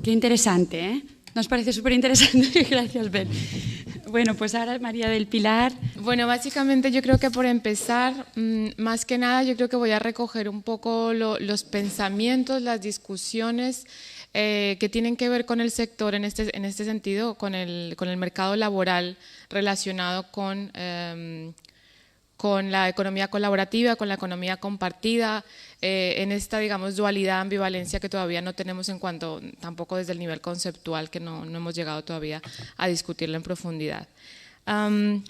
Qué interesante, ¿eh? Nos parece súper interesante. Gracias, Ben. Bueno, pues ahora María del Pilar. Bueno, básicamente yo creo que por empezar, más que nada, yo creo que voy a recoger un poco los pensamientos, las discusiones que tienen que ver con el sector en este sentido, con el mercado laboral relacionado con la economía colaborativa, con la economía compartida, en esta, digamos, dualidad, ambivalencia que todavía no tenemos en cuanto, tampoco desde el nivel conceptual, que no hemos llegado todavía a discutirlo en profundidad. Han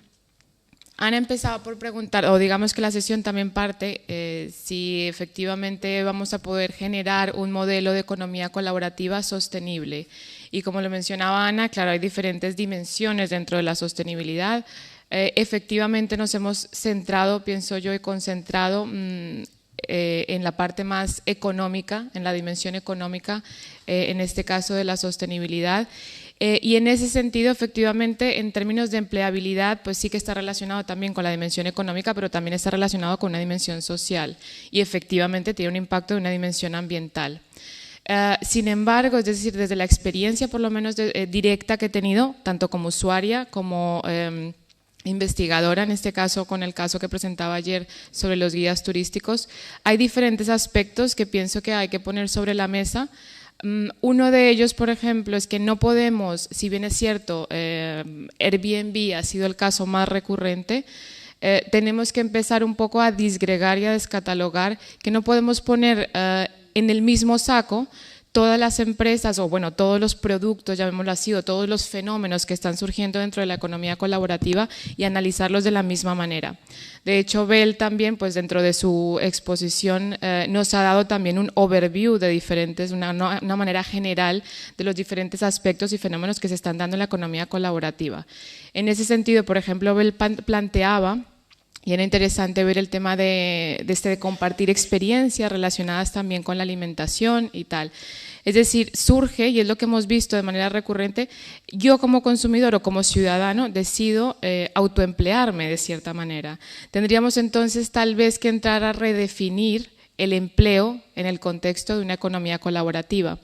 empezado por preguntar, o digamos que la sesión también parte, si efectivamente vamos a poder generar un modelo de economía colaborativa sostenible. Y como lo mencionaba Ana, claro, hay diferentes dimensiones dentro de la sostenibilidad. Efectivamente nos hemos centrado, pienso yo, y concentrado en la parte más económica, en la dimensión económica, en este caso de la sostenibilidad. Y en ese sentido, efectivamente, en términos de empleabilidad, pues sí que está relacionado también con la dimensión económica, pero también está relacionado con una dimensión social y efectivamente tiene un impacto de una dimensión ambiental. Sin embargo, es decir, desde la experiencia por lo menos directa que he tenido, tanto como usuaria como investigadora, en este caso con el caso que presentaba ayer sobre los guías turísticos, hay diferentes aspectos que pienso que hay que poner sobre la mesa. Uno de ellos, por ejemplo, es que no podemos, si bien es cierto, Airbnb ha sido el caso más recurrente, tenemos que empezar un poco a disgregar y a descatalogar, que no podemos poner en el mismo saco todas las empresas, o bueno, todos los productos, llamémoslo así, o todos los fenómenos que están surgiendo dentro de la economía colaborativa y analizarlos de la misma manera. De hecho, Bell también, pues dentro de su exposición, nos ha dado también un overview de diferentes, una manera general de los diferentes aspectos y fenómenos que se están dando en la economía colaborativa. En ese sentido, por ejemplo, Bell planteaba, y era interesante ver el tema de compartir experiencias relacionadas también con la alimentación y tal. Es decir, surge, y es lo que hemos visto de manera recurrente, yo como consumidor o como ciudadano decido autoemplearme de cierta manera. Tendríamos entonces tal vez que entrar a redefinir el empleo en el contexto de una economía colaborativa.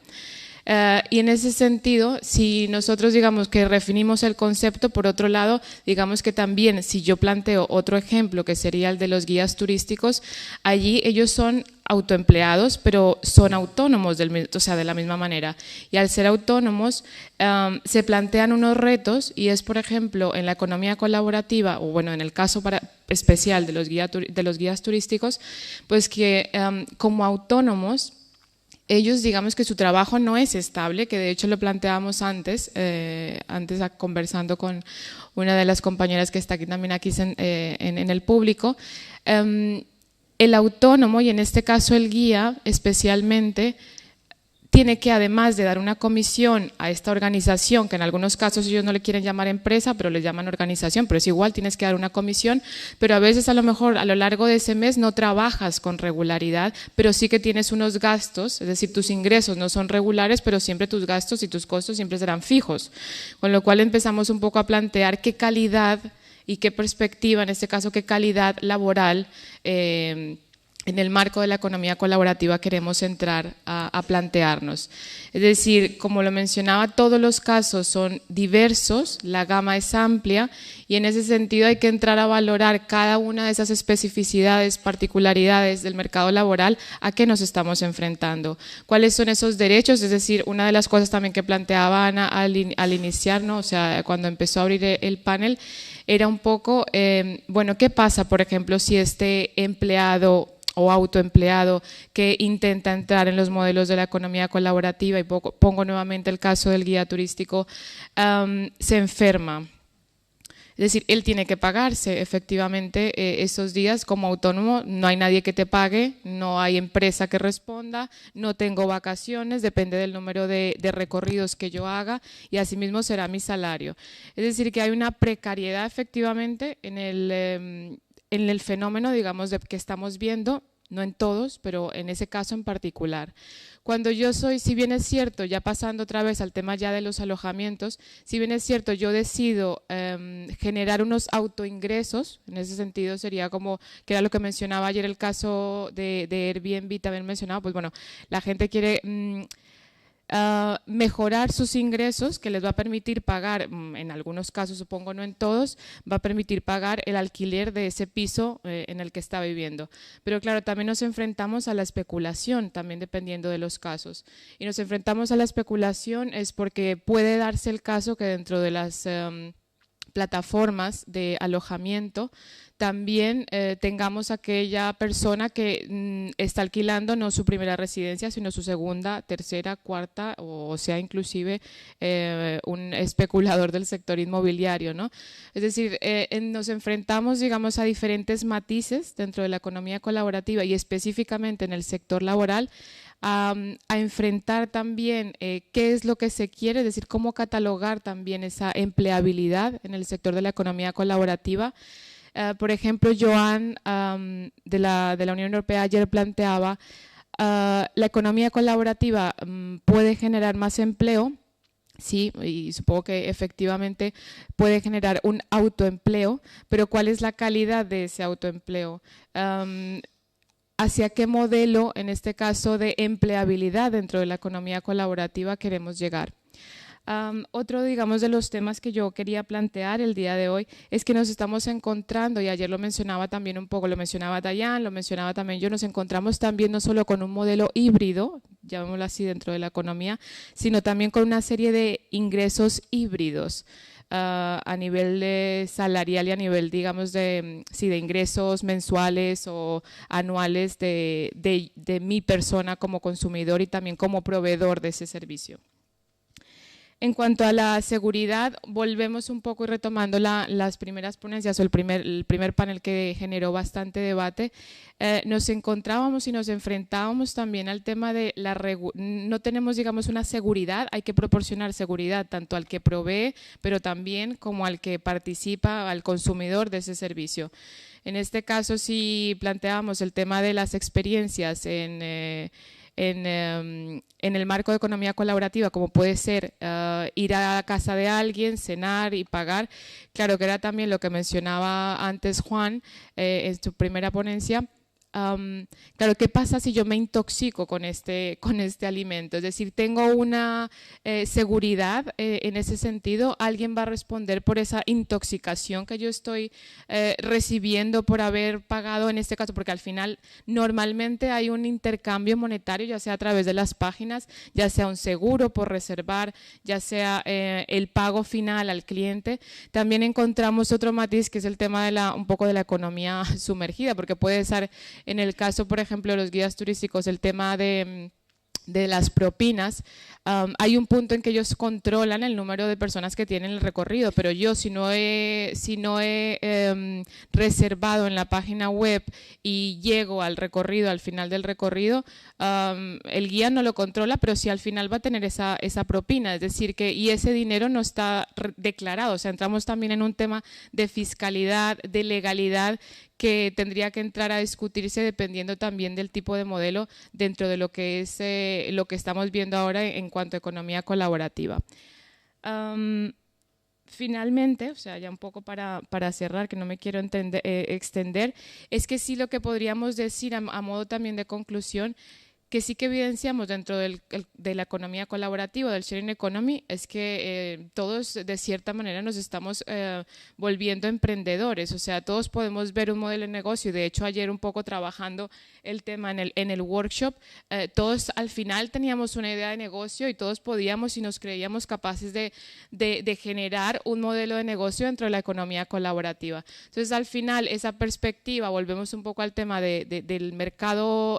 Y en ese sentido, si nosotros digamos que refinimos el concepto, por otro lado, digamos que también si yo planteo otro ejemplo que sería el de los guías turísticos, allí ellos son autoempleados, pero son autónomos de la misma manera. Y al ser autónomos, se plantean unos retos y es, por ejemplo, en la economía colaborativa, o bueno, en el caso especial de los guías turísticos, pues que como autónomos, ellos digamos que su trabajo no es estable, que de hecho lo planteábamos antes conversando con una de las compañeras que está aquí también en el público. El autónomo, y en este caso el guía especialmente, tiene que, además de dar una comisión a esta organización, que en algunos casos ellos no le quieren llamar empresa, pero le llaman organización, pero es igual, tienes que dar una comisión, pero a veces a lo mejor a lo largo de ese mes no trabajas con regularidad, pero sí que tienes unos gastos, es decir, tus ingresos no son regulares, pero siempre tus gastos y tus costos siempre serán fijos, con lo cual empezamos un poco a plantear qué calidad y qué perspectiva, en este caso qué calidad laboral en el marco de la economía colaborativa queremos entrar a plantearnos. Es decir, como lo mencionaba, todos los casos son diversos, la gama es amplia y en ese sentido hay que entrar a valorar cada una de esas especificidades, particularidades del mercado laboral a qué nos estamos enfrentando. ¿Cuáles son esos derechos? Es decir, una de las cosas también que planteaba Ana al iniciar, ¿no? O sea, cuando empezó a abrir el panel, era un poco, bueno, ¿qué pasa, por ejemplo, si este empleado o autoempleado que intenta entrar en los modelos de la economía colaborativa, y pongo nuevamente el caso del guía turístico, se enferma? Es decir, él tiene que pagarse efectivamente esos días como autónomo, no hay nadie que te pague, no hay empresa que responda, no tengo vacaciones, depende del número de recorridos que yo haga y asimismo será mi salario. Es decir, que hay una precariedad efectivamente en el fenómeno, digamos, que estamos viendo, no en todos, pero en ese caso en particular. Cuando yo soy, si bien es cierto, ya pasando otra vez al tema ya de los alojamientos, si bien es cierto, yo decido generar unos autoingresos, en ese sentido sería como, que era lo que mencionaba ayer el caso de Airbnb, también mencionaba, pues bueno, la gente quiere mejorar sus ingresos, que les va a permitir pagar, en algunos casos, supongo no en todos, va a permitir pagar el alquiler de ese piso en el que está viviendo. Pero claro, también nos enfrentamos a la especulación, también dependiendo de los casos. Y nos enfrentamos a la especulación es porque puede darse el caso que dentro de las plataformas de alojamiento también tengamos aquella persona que está alquilando no su primera residencia, sino su segunda, tercera, cuarta, o sea, inclusive un especulador del sector inmobiliario, ¿no? Es decir, nos enfrentamos, digamos, a diferentes matices dentro de la economía colaborativa y específicamente en el sector laboral, a enfrentar también qué es lo que se quiere, es decir, cómo catalogar también esa empleabilidad en el sector de la economía colaborativa. Por ejemplo, Joan de la Unión Europea ayer planteaba la economía colaborativa puede generar más empleo, sí, y supongo que efectivamente puede generar un autoempleo, pero ¿cuál es la calidad de ese autoempleo? ¿Hacia qué modelo, en este caso, de empleabilidad dentro de la economía colaborativa queremos llegar? Otro, digamos, de los temas que yo quería plantear el día de hoy es que nos estamos encontrando, y ayer lo mencionaba también un poco, lo mencionaba Dayan, lo mencionaba también yo, nos encontramos también no solo con un modelo híbrido, llamémoslo así dentro de la economía, sino también con una serie de ingresos híbridos. A nivel salarial y a nivel, digamos, de ingresos mensuales o anuales de mi persona como consumidor y también como proveedor de ese servicio. En cuanto a la seguridad, volvemos un poco y retomando las primeras ponencias o el primer panel que generó bastante debate, nos encontrábamos y nos enfrentábamos también al tema de no tenemos, digamos, una seguridad, hay que proporcionar seguridad tanto al que provee, pero también como al que participa, al consumidor de ese servicio. En este caso, si planteamos el tema de las experiencias en el marco de economía colaborativa, como puede ser ir a la casa de alguien, cenar y pagar, claro que era también lo que mencionaba antes Juan en su primera ponencia. Claro, ¿qué pasa si yo me intoxico con este alimento? Es decir, tengo una seguridad en ese sentido, alguien va a responder por esa intoxicación que yo estoy recibiendo por haber pagado en este caso, porque al final normalmente hay un intercambio monetario, ya sea a través de las páginas, ya sea un seguro por reservar, ya sea el pago final al cliente. También encontramos otro matiz que es el tema de un poco de la economía sumergida, porque puede ser en el caso, por ejemplo, de los guías turísticos, el tema de las propinas, hay un punto en que ellos controlan el número de personas que tienen el recorrido, pero yo si no he reservado en la página web y llego al recorrido, al final del recorrido, el guía no lo controla, pero sí al final va a tener esa propina, es decir, y ese dinero no está declarado, o sea, entramos también en un tema de fiscalidad, de legalidad, que tendría que entrar a discutirse dependiendo también del tipo de modelo dentro de lo que es lo que estamos viendo ahora en cuanto a economía colaborativa. Finalmente, o sea, ya un poco para cerrar, que no me quiero extender, es que sí lo que podríamos decir a modo también de conclusión, que sí que evidenciamos dentro de la economía colaborativa, del sharing economy, es que todos de cierta manera nos estamos volviendo emprendedores, o sea, todos podemos ver un modelo de negocio, y de hecho ayer un poco trabajando el tema en el workshop, todos al final teníamos una idea de negocio y todos podíamos y nos creíamos capaces de generar un modelo de negocio dentro de la economía colaborativa. Entonces al final esa perspectiva, volvemos un poco al tema del mercado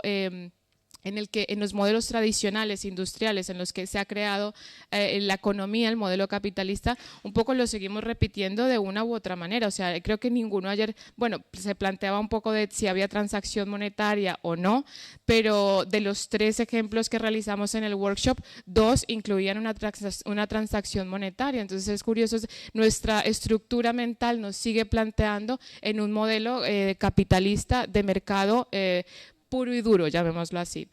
en los modelos tradicionales industriales en los que se ha creado la economía, el modelo capitalista, un poco lo seguimos repitiendo de una u otra manera. O sea, creo que ninguno ayer, bueno, se planteaba un poco de si había transacción monetaria o no, pero de los 3 ejemplos que realizamos en el workshop, 2 incluían una transacción monetaria. Entonces es curioso, nuestra estructura mental nos sigue planteando en un modelo capitalista de mercado puro y duro, llamémoslo así.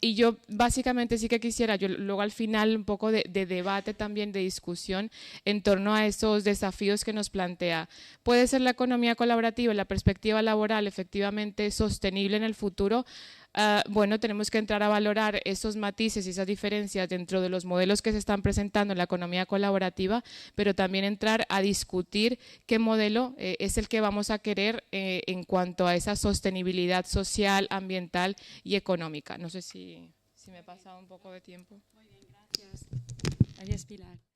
Y yo básicamente sí que quisiera, yo luego al final un poco de debate también, de discusión en torno a esos desafíos que nos plantea. ¿Puede ser la economía colaborativa, la perspectiva laboral efectivamente sostenible en el futuro? bueno, tenemos que entrar a valorar esos matices y esas diferencias dentro de los modelos que se están presentando en la economía colaborativa, pero también entrar a discutir qué modelo es el que vamos a querer en cuanto a esa sostenibilidad social, ambiental y económica. No sé si me he pasado un poco de tiempo. Muy bien, gracias. Adiós, Pilar.